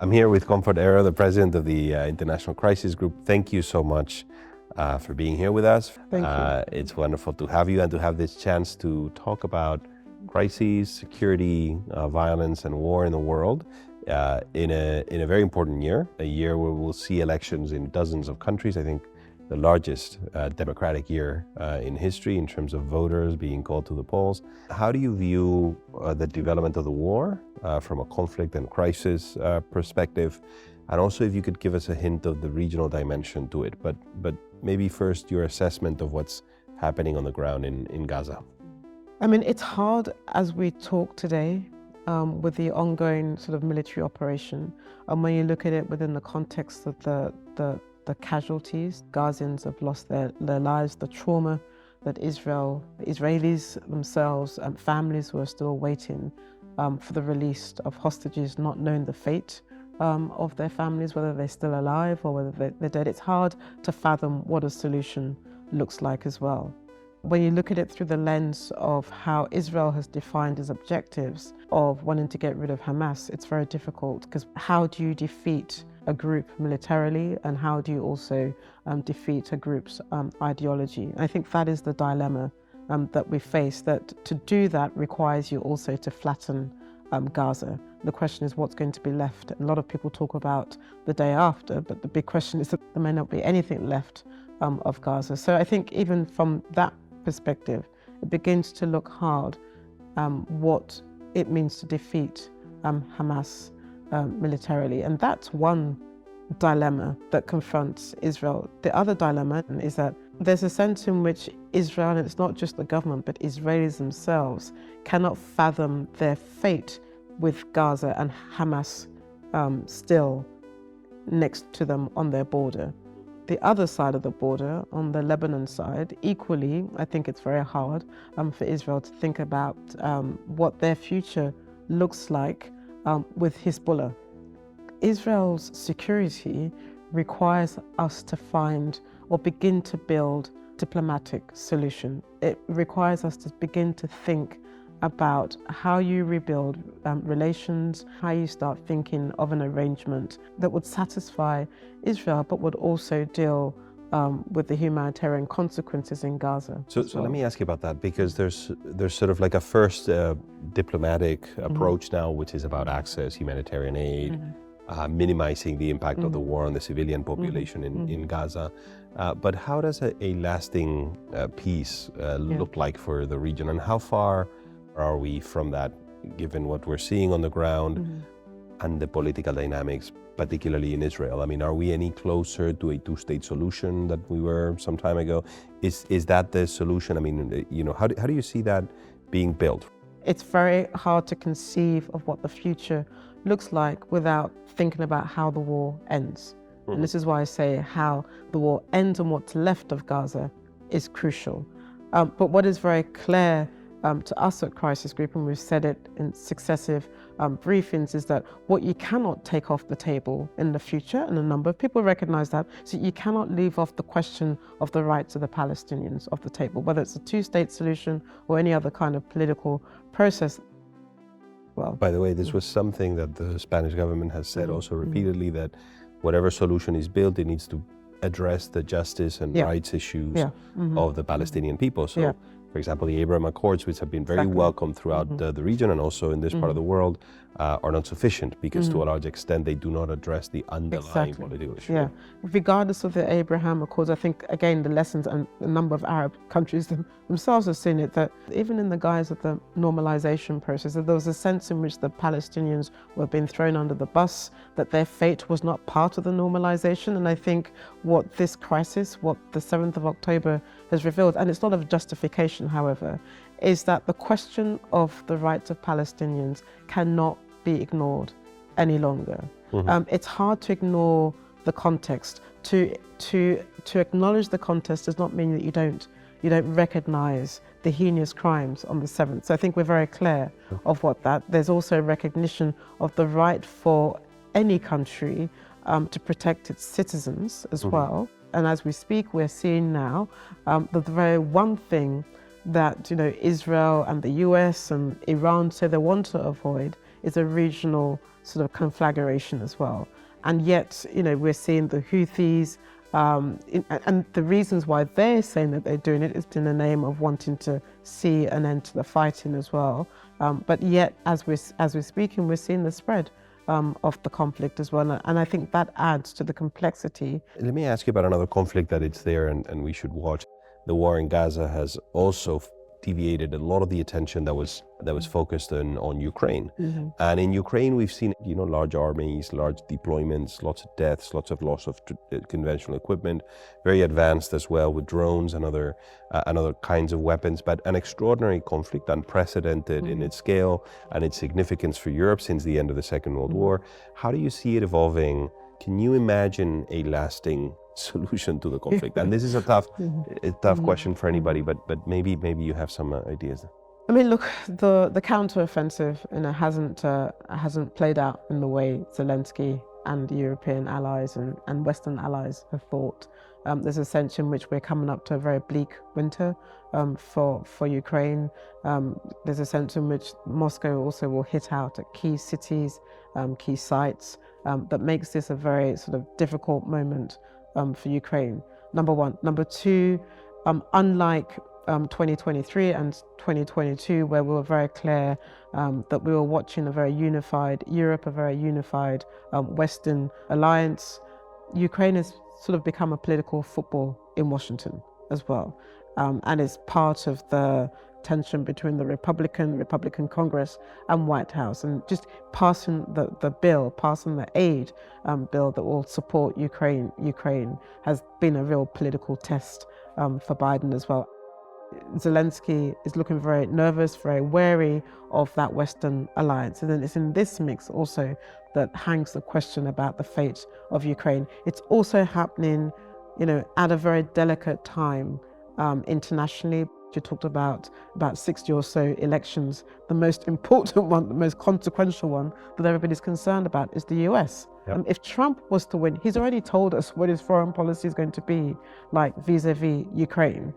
I'm here with Comfort Era, the president of the International Crisis Group. Thank you so much for being here with us. Thank you. It's wonderful to have you and to have this chance to talk about crises, security, violence, and war in the world in a very important year, a year where we'll see elections in dozens of countries. I think the largest democratic year in history in terms of voters being called to the polls. How do you view the development of the war from a conflict and crisis perspective? And also if you could give us a hint of the regional dimension to it, but maybe first your assessment of what's happening on the ground in Gaza. I mean, it's hard as we talk today with the ongoing sort of military operation. And when you look at it within the context of the casualties, Gazans have lost their lives, the trauma that Israelis themselves and families who are still waiting for the release of hostages, not knowing the fate of their families, whether they're still alive or whether they're dead. It's hard to fathom what a solution looks like as well. When you look at it through the lens of how Israel has defined its objectives of wanting to get rid of Hamas, it's very difficult, because how do you defeat a group militarily, and how do you also defeat a group's ideology? I think that is the dilemma that we face, that to do that requires you also to flatten Gaza. The question is what's going to be left. A lot of people talk about the day after, but the big question is that there may not be anything left of Gaza. So I think even from that perspective, it begins to look hard what it means to defeat Hamas militarily. And that's one dilemma that confronts Israel. The other dilemma is that there's a sense in which Israel, and it's not just the government, but Israelis themselves cannot fathom their fate with Gaza and Hamas still next to them on their border. The other side of the border, on the Lebanon side, equally, I think it's very hard for Israel to think about what their future looks like with Hezbollah. Israel's security requires us to find or begin to build diplomatic solution. It requires us to begin to think about how you rebuild relations, how you start thinking of an arrangement that would satisfy Israel, but would also deal with the humanitarian consequences in Gaza. So let me ask you about that, because there's sort of like a first diplomatic approach now, which is about access, humanitarian aid, minimizing the impact of the war on the civilian population in Gaza. But how does a lasting peace look like for the region, and how far are we from that, given what we're seeing on the ground and the political dynamics, particularly in Israel? I mean, are we any closer to a two-state solution that we were some time ago? Is that the solution? I mean, you know, how do you see that being built? It's very hard to conceive of what the future looks like without thinking about how the war ends. And this is why I say how the war ends and what's left of Gaza is crucial. But what is very clear to us at Crisis Group, and we've said it in successive briefings, is that what you cannot take off the table in the future, and a number of people recognize that, so you cannot leave off the question of the rights of the Palestinians off the table, whether it's a two-state solution or any other kind of political process. Well, by the way, this was something that the Spanish government has said also repeatedly, that whatever solution is built, it needs to address the justice and rights issues of the Palestinian people. So, for example, the Abraham Accords, which have been very welcome throughout the region and also in this part of the world, are not sufficient, because to a large extent they do not address the underlying political issue. Yeah, regardless of the Abraham Accords, I think, again, the lessons, and a number of Arab countries themselves have seen it, that even in the guise of the normalization process, that there was a sense in which the Palestinians were being thrown under the bus, that their fate was not part of the normalization. And I think what this crisis, what the 7th of October has revealed, and it's not a justification, however, is that the question of the rights of Palestinians cannot be ignored any longer. It's hard to ignore the context. To acknowledge the context does not mean that you don't recognize the heinous crimes on the 7th. So I think we're very clear of what that. There's also recognition of the right for any country to protect its citizens as well. And as we speak, we're seeing now that the very one thing that Israel and the US and Iran say they want to avoid is a regional sort of conflagration as well. And yet, we're seeing the Houthis, and the reasons why they're saying that they're doing it is in the name of wanting to see an end to the fighting as well. But yet, as we're speaking, we're seeing the spread of the conflict as well. And I think that adds to the complexity. Let me ask you about another conflict that it's there and we should watch. The war in Gaza has also deviated a lot of the attention that was focused on Ukraine. Mm-hmm. And in Ukraine, we've seen large armies, large deployments, lots of deaths, lots of loss of conventional equipment, very advanced as well with drones and other kinds of weapons. But an extraordinary conflict, unprecedented in its scale and its significance for Europe since the end of the Second World War. How do you see it evolving? Can you imagine a lasting solution to the conflict? And this is a tough question for anybody, but maybe you have some ideas. I mean, look, the counteroffensive hasn't played out in the way Zelensky and the European allies and Western allies have thought. There's a sense in which we're coming up to a very bleak winter for Ukraine. There's a sense in which Moscow also will hit out at key cities, key sites, that makes this a very sort of difficult moment for Ukraine, number one. Number two, unlike 2023 and 2022, where we were very clear that we were watching a very unified Europe, a very unified Western alliance, Ukraine has sort of become a political football in Washington as well, and is part of the tension between the Republican Congress and White House, and just passing the aid bill that will support Ukraine has been a real political test for Biden as well. Zelensky is looking very nervous, very wary of that Western alliance. And then it's in this mix also that hangs the question about the fate of Ukraine. It's also happening, at a very delicate time internationally. You talked about 60 or so elections. The most important one, the most consequential one that everybody's concerned about is the US. Yep. If Trump was to win, he's already told us what his foreign policy is going to be like vis-a-vis Ukraine.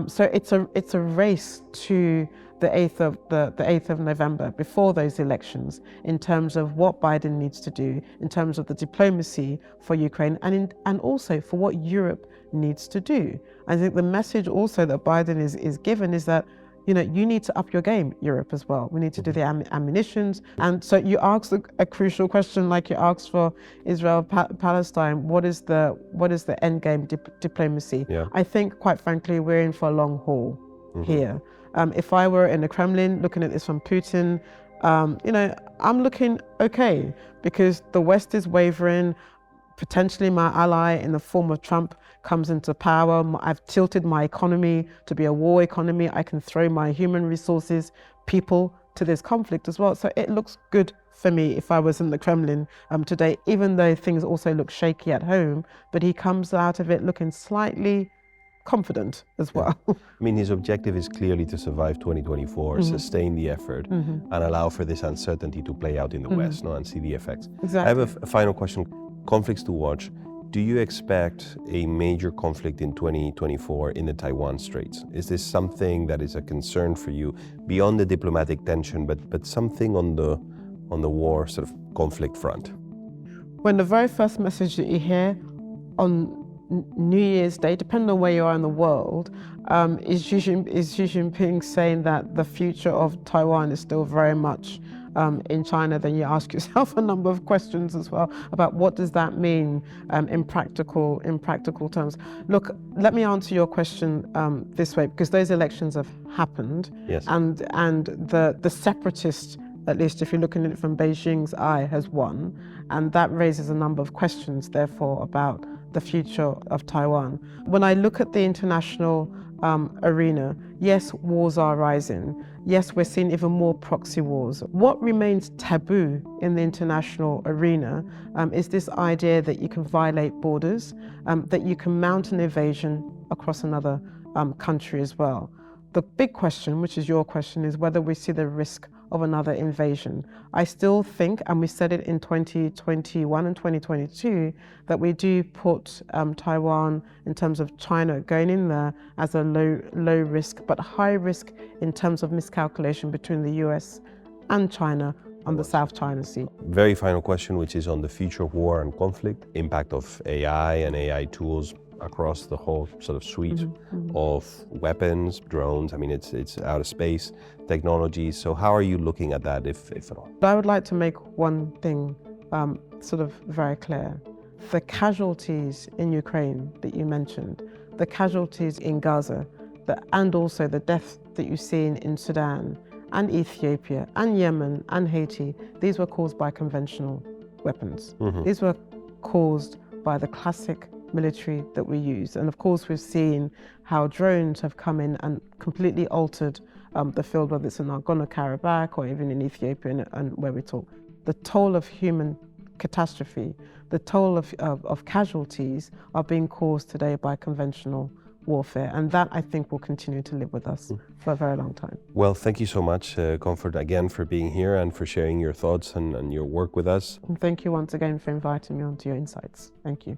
So it's a race to the 8th of November before those elections in terms of what Biden needs to do, in terms of the diplomacy for Ukraine, and also for what Europe needs to do. I think the message also that Biden is given is that you need to up your game, Europe, as well. We need to do the ammunitions. And so you asked a crucial question, like you asked for Israel, Palestine. What is the end game diplomacy? Yeah. I think, quite frankly, we're in for a long haul here. If I were in the Kremlin looking at this from Putin, I'm looking okay, because the West is wavering. Potentially my ally in the form of Trump comes into power. I've tilted my economy to be a war economy. I can throw my human resources, people to this conflict as well. So it looks good for me if I was in the Kremlin today, even though things also look shaky at home, but he comes out of it looking slightly confident as well. I mean, his objective is clearly to survive 2024, sustain the effort, and allow for this uncertainty to play out in the West, and see the effects. Exactly. I have a final question. Conflicts to watch. Do you expect a major conflict in 2024 in the Taiwan Straits? Is this something that is a concern for you beyond the diplomatic tension, but something on the war sort of conflict front? When the very first message that you hear on New Year's Day, depending on where you are in the world, is Xi Jinping saying that the future of Taiwan is still very much in China, then you ask yourself a number of questions as well about what does that mean in practical terms. Look, let me answer your question this way, because those elections have happened. Yes. And the separatist, at least if you're looking at it from Beijing's eye, has won, and that raises a number of questions therefore about the future of Taiwan. When I look at the international arena, yes, wars are rising. Yes, we're seeing even more proxy wars. What remains taboo in the international arena is this idea that you can violate borders, that you can mount an invasion across another country as well. The big question, which is your question, is whether we see the risk of another invasion. I still think, and we said it in 2021 and 2022, that we do put Taiwan, in terms of China going in there, as a low risk, but high risk in terms of miscalculation between the US and China on the South China Sea. Very final question, which is on the future of war and conflict, impact of AI and AI tools across the whole sort of suite of weapons, drones. I mean, it's outer space technology. So how are you looking at that, if at all? I would like to make one thing sort of very clear. The casualties in Ukraine that you mentioned, the casualties in Gaza, and also the death that you've seen in Sudan and Ethiopia and Yemen and Haiti, these were caused by conventional weapons. These were caused by the classic military that we use. And of course, we've seen how drones have come in and completely altered the field, whether it's in Nagorno-Karabakh or even in Ethiopia and where we talk. The toll of human catastrophe, the toll of casualties are being caused today by conventional warfare. And that, I think, will continue to live with us for a very long time. Well, thank you so much, Comfort, again, for being here and for sharing your thoughts and your work with us. And thank you once again for inviting me onto your insights. Thank you.